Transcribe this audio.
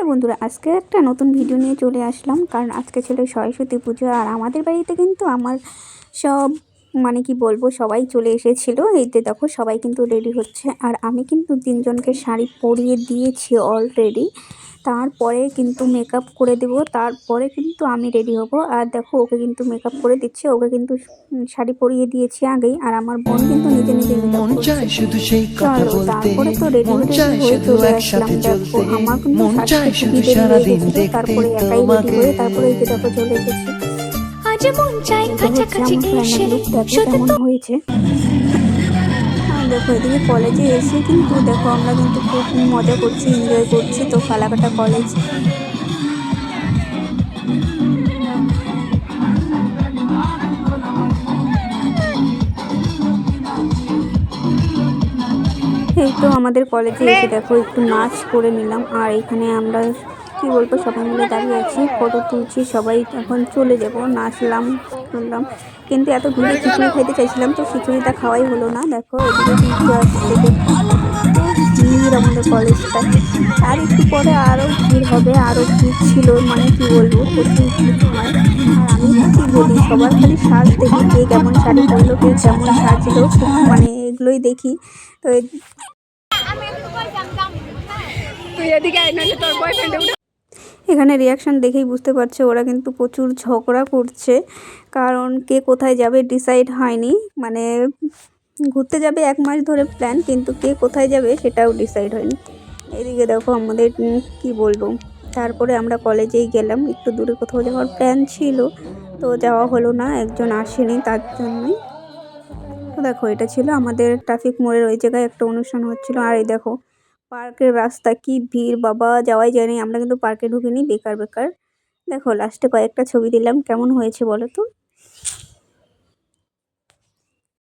Hello বন্ধুরা, আজকে একটা নতুন ভিডিও নিয়ে চলে আসলাম। কারণ আজকে ছিল সরস্বতী পুজো আর আমাদের বাড়িতে কিন্তু আমার সব কি বলবো, সবাই চলে এসেছিল। এই যে দেখো, সবাই কিন্তু রেডি হচ্ছে আর আমি কিন্তু তিনজনকে শাড়ি পরিয়ে দিয়েছি অলরেডি। তারপরে কিন্তু মেকআপ করে দেবো, তারপরে কিন্তু আমি রেডি হব। আর দেখো, ওকে কিন্তু মেকআপ করে দিচ্ছে, ওকে কিন্তু শাড়ি পরিয়ে দিয়েছি আগেই। আর আমার বোন কিন্তু নিজে নিজে মেকআপ করছে। চলো, তারপরে তো রেডি রেডি হয়ে চলে আসলাম। দেখো, আমার কিন্তু সাজতে খুবই দেরি হয়ে গেছিল। তারপরে একাই রেডি হয়ে তারপরে এই যে দেখো চলে এসেছি। আজ মন চাই এটা হচ্ছে কাছাকাছি আমার ফাইনাল এসে লুক, দেখো শুধু কেমন হয়েছে। আর দেখো, এদিকে কলেজে এসে কিন্তু দেখো আমরা কিন্তু খুব মজা করছি, এনজয় করছি। তো ফালাকাটা কলেজ। এই তো আমাদের কলেজে এসে দেখো একটু নাচ করে নিলাম। আর এখানে আমরা কি বলবো, সবাই মিলে দাঁড়িয়ে আছি, ফটো তুলছি। সবাই এখন চলে যাব, নাচলাম তুললাম। কিন্তু এত ভিড়ে খিচুড়ি খাইতে চাইছিলাম, তো খিচুড়িটা খাওয়াই হলো না। দেখো, এদিকে ডিজে আসছে, দেখো কত ভিড় আমাদের কলেজটায়। আর একটু পরে আরো ভিড় হবে, আরো ভিড় ছিল, কি বলবো, প্রচুর ভিড় হয়। আর আমি কি বলি, সবার খালি সাজ দেখি, কে কেমন শাড়ি পরলো, কে কেমন সাজলো, এগুলোই দেখি। তো এখানে রিয়াকশান দেখেই বুঝতে পারছে ওরা কিন্তু প্রচুর ঝগড়া করছে। কারণ কে কোথায় যাবে ডিসাইড হয়নি। ঘুরতে যাবে 1 মাস ধরে প্ল্যান, কিন্তু কে কোথায় যাবে সেটাও ডিসাইড হয়নি। এদিকে দেখো আমাদের কি বলবো, তারপরে আমরা কলেজেই গেলাম। একটু দূরে কোথাও যাওয়ার প্ল্যান ছিল, তো যাওয়া হলো না, একজন আসেনি তার জন্যই। তো দেখো, এটা ছিল আমাদের ট্রাফিক মোড়ের ওই জায়গায় একটা অনুষ্ঠান হচ্ছিল। আর এই দেখো পার্কের রাস্তা, কি ভিড় বাবা, যাওয়াই যায়নি। আমরা কিন্তু পার্কে ঢুকিনি, বেকার বেকার। দেখো, লাস্টে কয়েকটা ছবি দিলাম, কেমন হয়েছে বলো তো।